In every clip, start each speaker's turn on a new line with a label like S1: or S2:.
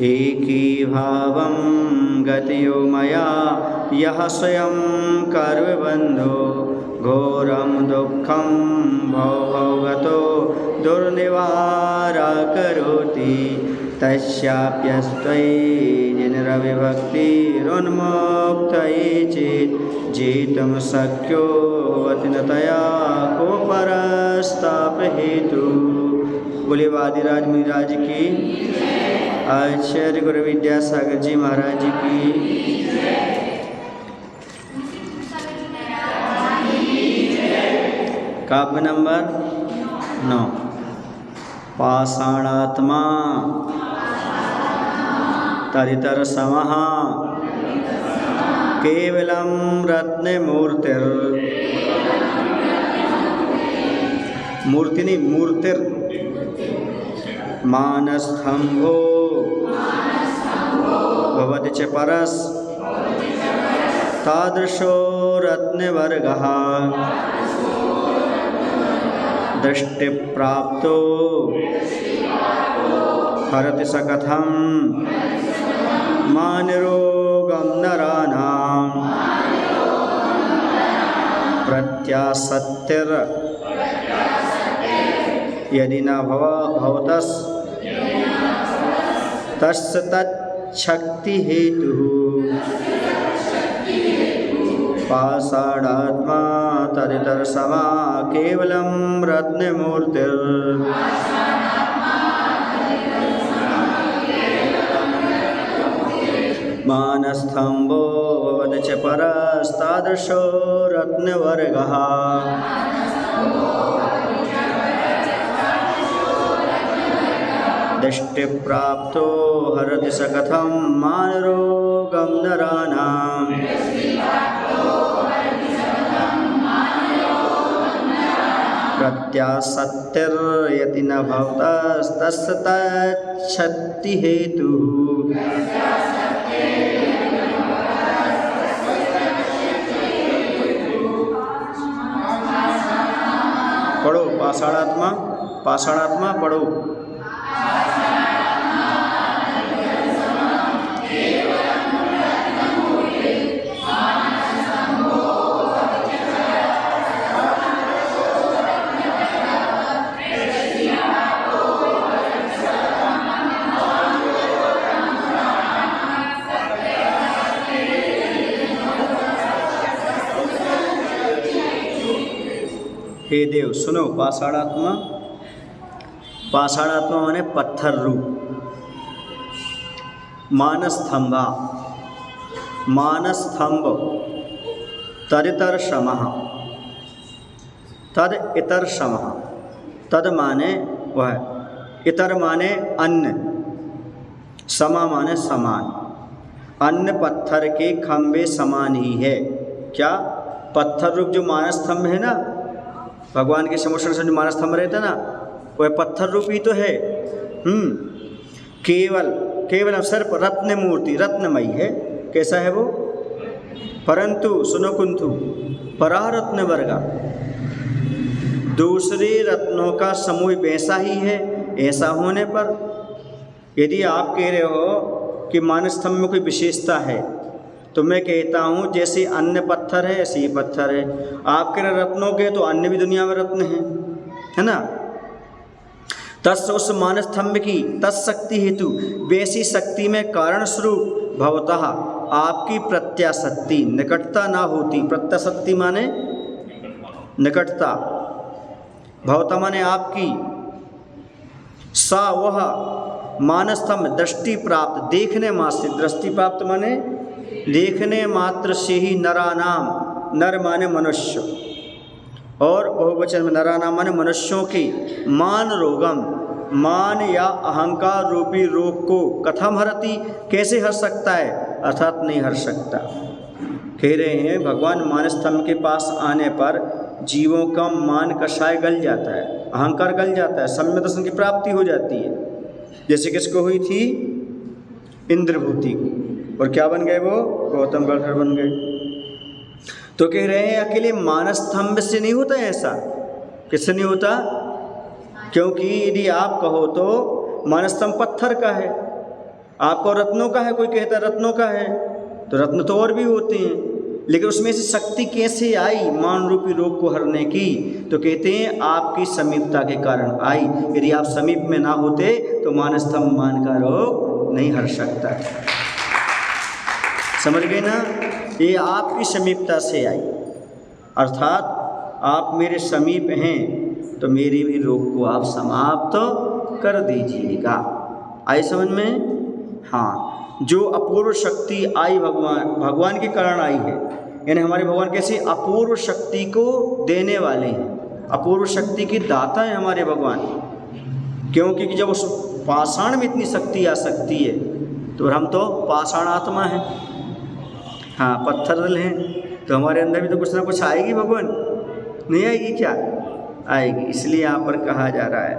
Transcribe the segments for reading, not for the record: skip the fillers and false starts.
S1: एकीभावं गतियो मया यः स्वयं कर्मबन्धो घोरं दुःखं भवगतो दुर्निवारकरोति तस्याप्यस्त्वयिनिरविभक्तिरुन्मुक्तये चेत् जेतुं शक्यो वतिनतया को परस्तापहेतु। बोले वादिराज मुनिराज की, आचार्य गुरु विद्यासागर जी महाराज जी की। काव्य नंबर 9। पाषाणात्मा तदितरसमः केवलं रत्नमूर्तिर्। मूर्ति नहीं, मूर्तिर्। मानस्तंभो भवति च परस् तादृशो रत्नवर्गः दृष्टिप्राप्तो हरति स कथं मानरोगं नराणां प्रत्यासत्तिर यदि न भवतस् तस्य तच्छक्ति हेतुः। पाषाणात्मा तदितरसमा केवलं रत्नमूर्तिर्। मानस्तंभो भवति च परस्तादृशो रत्नवर्गः दृष्टिप्राप्तो हरति स कथं मानरोगं नराणां प्रत्यासत्तिर्यदि न भवतस्तस्य तच्छक्ति हेतुः। पढ़ो पाषाणात्मा, पाषाणात्मा पढ़ो। हे देव सुनो, पाषाणात्मा, पाषाणात्मा माने पत्थर रूप। मानस्तंभा, मानस्तंभ तदितर समः, तद इतर समः। तद माने वह, इतर माने अन्य, समा माने समान। अन्य पत्थर के खंभे समान ही है। क्या? पत्थर रूप जो मानस्तंभ है ना, भगवान के समोषण से जो मानस्तंभ रहता ना, वह पत्थर रूप ही तो है। केवल केवल अवसर पर रत्न मूर्ति, रत्नमयी है। कैसा है वो? परंतु सुनो कुंतु परारत्न वर्गा, दूसरे रत्नों का समूह वैसा ही है। ऐसा होने पर यदि आप कह रहे हो कि मानस्तंभ में कोई विशेषता है, तो मैं कहता हूँ जैसे अन्य पत्थर है ऐसे ही पत्थर है। आप कह रहे रत्नों के, तो अन्य भी दुनिया में रत्न है ना। तस् उस मानस्तंभ की तत्शक्ति हेतु, वैसी शक्ति में कारण स्वरूप भवतः आपकी प्रत्याशक्ति, निकटता ना होती। प्रत्याशक्ति माने निकटता, भवतः माने आपकी, सा वह मानस्तंभ दृष्टि प्राप्त, देखने मात्र से। दृष्टि प्राप्त माने देखने मात्र से ही नरानाम, नर माने मनुष्य, और बहुवचन में नरानाम माने मनुष्यों की, मान रोगम, मान या अहंकार रूपी रोग को कथम हरति, कैसे हर सकता है? अर्थात नहीं हर सकता। कह रहे हैं भगवान मानस्तंभ के पास आने पर जीवों का मान कषाय गल जाता है, अहंकार गल जाता है, सम्यक दर्शन की प्राप्ति हो जाती है। जैसे किसको हुई थी? इंद्रभूति को। और क्या बन गए वो? गौतम गढ़धर बन गए। तो कह रहे हैं अकेले मानस्तंभ से नहीं होता ऐसा। किससे नहीं होता? क्योंकि यदि आप कहो तो मानस्तंभ पत्थर का है, आपको रत्नों का है, कोई कहता है रत्नों का है, तो रत्न तो और भी होते हैं, लेकिन उसमें से शक्ति कैसे आई मान रूपी रोग को हरने की? तो कहते हैं आपकी समीपता के कारण आई। यदि आप समीप में ना होते तो मानस्तंभ मान का रोग नहीं हर सकता। समझ गए ना? ये आपकी समीपता से आई, अर्थात आप मेरे समीप हैं तो मेरे भी रोग को आप समाप्त कर दीजिएगा। आई समझ में? हाँ, जो अपूर्व शक्ति आई भगवान के कारण आई है, यानी हमारे भगवान कैसे अपूर्व शक्ति को देने वाले हैं, अपूर्व शक्ति के दाता हैं हमारे भगवान। क्योंकि जब उस पाषाण में इतनी शक्ति आ सकती है तो हम तो पाषाण आत्मा हैं, हाँ पत्थर दिल हैं, तो हमारे अंदर भी तो कुछ ना कुछ आएगी भगवान, नहीं आएगी क्या? आएगी। इसलिए यहाँ पर कहा जा रहा है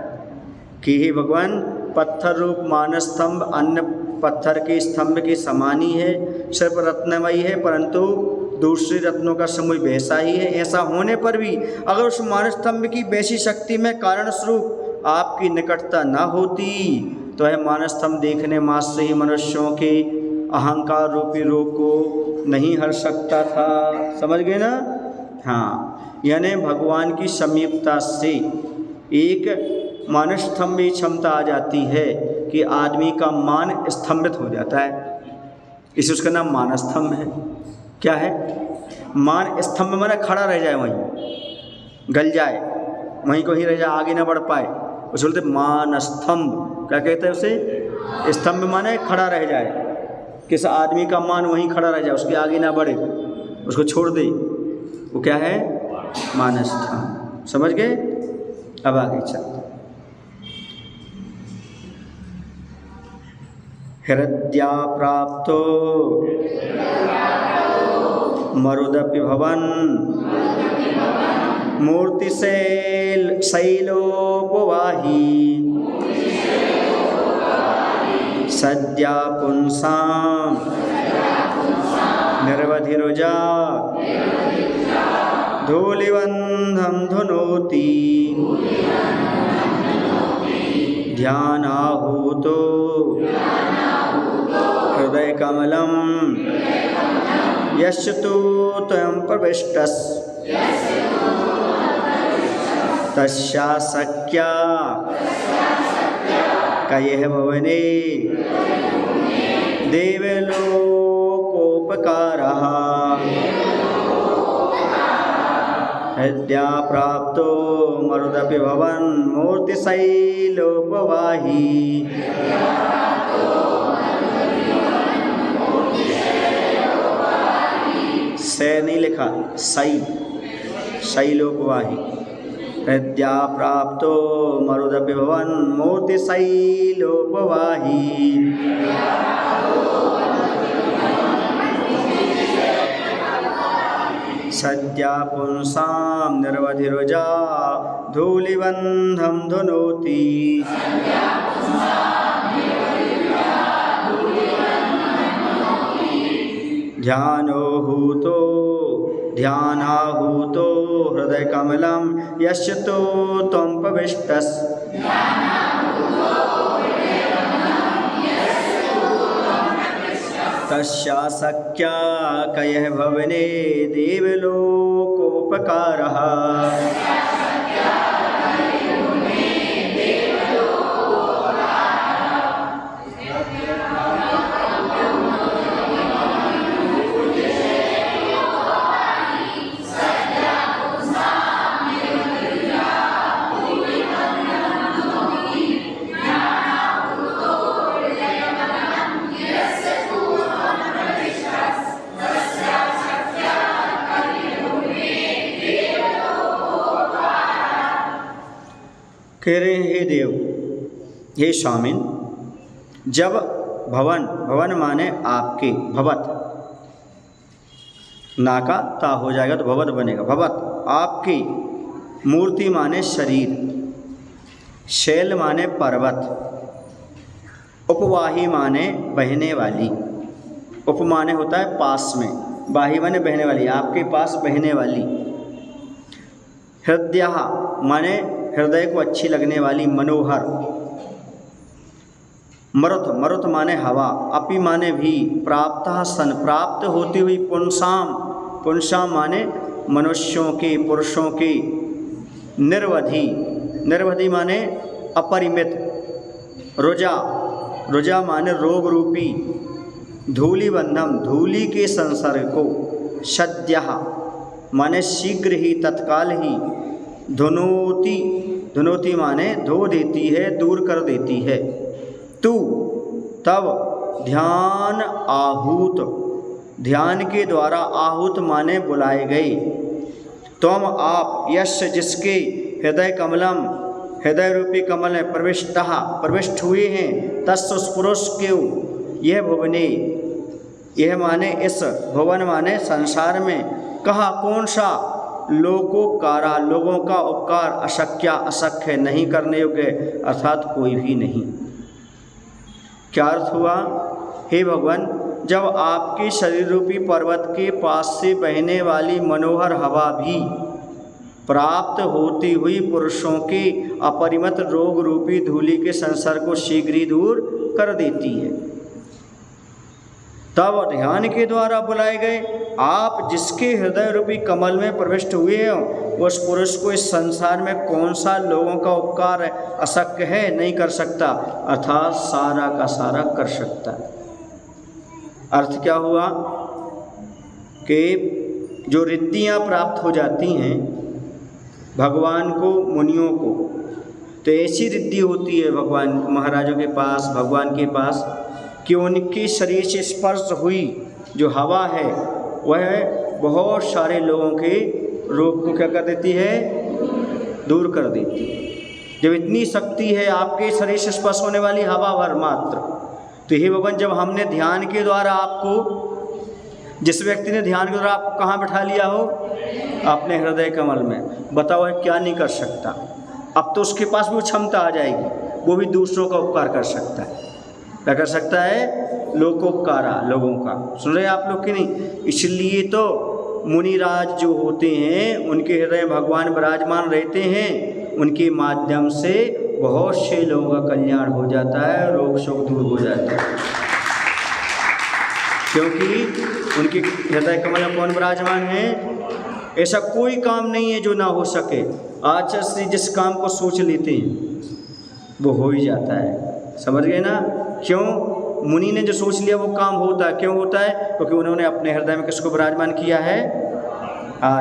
S1: कि हे भगवान, पत्थर रूप मानस स्तंभ अन्य पत्थर के स्तंभ के समान ही है, सर्प रत्नमयी है, परंतु दूसरे रत्नों का समूह वैसा ही है। ऐसा होने पर भी अगर उस मानस स्तंभ की वैसी शक्ति में कारण स्वरूप आपकी निकटता न होती तो यह मानस स्तंभ देखने मात्र से ही मनुष्यों के अहंकार रूपी रोग को नहीं हर सकता था। समझ गए ना? हाँ, यानी भगवान की समीपता से एक मानस स्तंभ में क्षमता आ जाती है कि आदमी का मान स्तंभित हो जाता है, इसे उसका नाम मान स्तंभ है। क्या है? मान स्तंभ माने खड़ा रह जाए, वहीं गल जाए, वहीं कहीं रह जाए, आगे ना बढ़ पाए, उसे बोलते मान स्तंभ। क्या कहते हैं उसे? स्तंभ माने खड़ा रह जाए, किस आदमी का मान वहीं खड़ा रह जाए, उसके आगे ना बढ़े, उसको छोड़ दे, वो क्या है? मान स्तंभ। समझ गए? अब आगे चलते। हृद्या प्राप्तो मरुदपि भवन मूर्तिशैलोपवाही सद्या पुंसां निर्वधिरुजा धूलिबन्धं धुनोति ध्यानाहूतो हृदयकमलं यस्य तु त्वं प्रविष्टस् तस्याशक्या कयः भवने देवलोकोपकारः हृद्या प्राप्तो मरुदपि भवन मूर्तिशैलोपवाही। से नहीं लिखा, शैलोपवाही। हृद्या प्राप्तो मरुदपि भवन मूर्तिशैलोपवाही। सद्या पुंसां निर्वधिरुजा धूलिबन्धं धुनोति। ध्यानाहूतो हृदयकमलं यस्य तु त्वं प्रविष्टस् तस्याशक्या कयः भवने देवलोकोपकारः। कह रहे हैं, हे देव, हे स्वामिन, जब भवन माने आपके, भवत नाका ता हो जाएगा तो भवत बनेगा, भवत आपकी, मूर्ति माने शरीर, शैल माने पर्वत, उपवाही माने बहने वाली, उप माने होता है पास में, वाही माने बहने वाली, आपके पास बहने वाली। हृदय माने हृदय को अच्छी लगने वाली, मनोहर, मरुत, मरुत माने हवा, अपि माने भी, प्राप्तः सन, प्राप्त होती हुई, पुंसाम, पुंसाम माने मनुष्यों के, पुरुषों के, निर्वधि, निर्वधि माने अपरिमित, रुजा, रुजा माने रोग रूपी, धूलि बंधम, धूलि के संसर्ग को, सद्यः माने शीघ्र ही, तत्काल ही, धुनोति, धुनोति माने धो देती है, दूर कर देती है। तू तब ध्यान आहूत, ध्यान के द्वारा, आहूत माने बुलाए गए, तुम आप, यश जिसके, हृदय कमलम, हृदय रूपी कमल में, प्रविष्टः प्रविष्ट हुए हैं, तस् उस पुरुष के, यह भुवने, यह माने इस, भुवन माने संसार में, कहा कौन सा, लोकोपकारा, लोगों का उपकार, अशक्या अशक्य, नहीं करने योग्य, अर्थात कोई भी नहीं। क्या अर्थ हुआ? हे भगवान, जब आपके शरीर रूपी पर्वत के पास से बहने वाली मनोहर हवा भी प्राप्त होती हुई पुरुषों के अपरिमित रोग रूपी धूलि के संसर्ग को शीघ्र ही दूर कर देती है, तब ध्यान के द्वारा बुलाए गए आप जिसके हृदय रूपी कमल में प्रविष्ट हुए हो, उस पुरुष को इस संसार में कौन सा लोगों का उपकार अशक्य है, नहीं कर सकता, अर्थात सारा का सारा कर सकता है। अर्थ क्या हुआ कि जो रिद्धियाँ प्राप्त हो जाती हैं भगवान को, मुनियों को, तो ऐसी रिद्धि होती है भगवान महाराजों के पास, भगवान के पास, कि उनके शरीर से स्पर्श हुई जो हवा है वह बहुत सारे लोगों के रोग को क्या कर देती है, दूर कर देती है। जब इतनी शक्ति है आपके शरीर से स्पर्श होने वाली हवा भर मात्र, तो हे भगवान, जब हमने ध्यान के द्वारा आपको, जिस व्यक्ति ने ध्यान के द्वारा आपको कहाँ बैठा लिया हो, अपने हृदय कमल में, बताओ है क्या नहीं कर सकता। अब तो उसके पास भी क्षमता आ जाएगी, वो भी दूसरों का उपकार कर सकता है। क्या कर सकता है? लोकोपकारा, लोगों का। सुन रहे आप लोग कि नहीं? इसलिए तो मुनिराज जो होते हैं उनके हृदय भगवान विराजमान रहते हैं, उनके माध्यम से बहुत से लोगों का कल्याण हो जाता है, रोग शोक दूर हो जाता है, क्योंकि उनके हृदय कमल में कौन विराजमान है। ऐसा कोई काम नहीं है जो ना हो सके। आज से जिस काम को सोच लेते हैं वो हो ही जाता है, समझ गए ना? क्यों? मुनि ने जो सोच लिया वो काम होता है। क्यों होता है? क्योंकि उन्होंने अपने हृदय में किसको विराजमान किया है?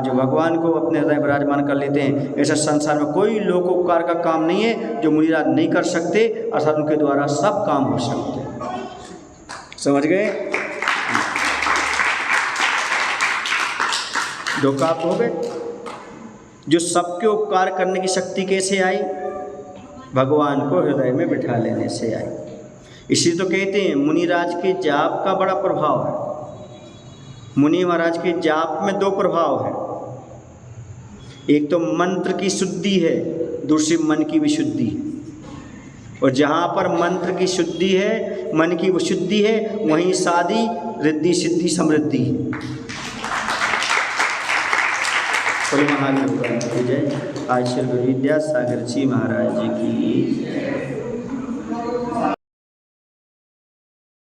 S1: जो भगवान को अपने हृदय विराजमान कर लेते हैं। ऐसा संसार में कोई लोकोपकार का काम नहीं है जो मुनिराज नहीं कर सकते, अर्थात उनके द्वारा सब काम हो सकते हैं। समझ गए? धोखा आप हो गए। जो सबके उपकार करने की शक्ति कैसे आई? भगवान को हृदय में बिठा लेने से आई। इसी तो कहते हैं मुनिराज के जाप का बड़ा प्रभाव है। मुनि महाराज के जाप में दो प्रभाव है, एक तो मंत्र की शुद्धि है, दूसरी मन की विशुद्धि है। और जहाँ पर मंत्र की शुद्धि है, मन की विशुद्धि है, वहीं शादी रिद्धि सिद्धि समृद्धि है। महादेव जय। आज श्री विद्यासागर जी महाराज जी की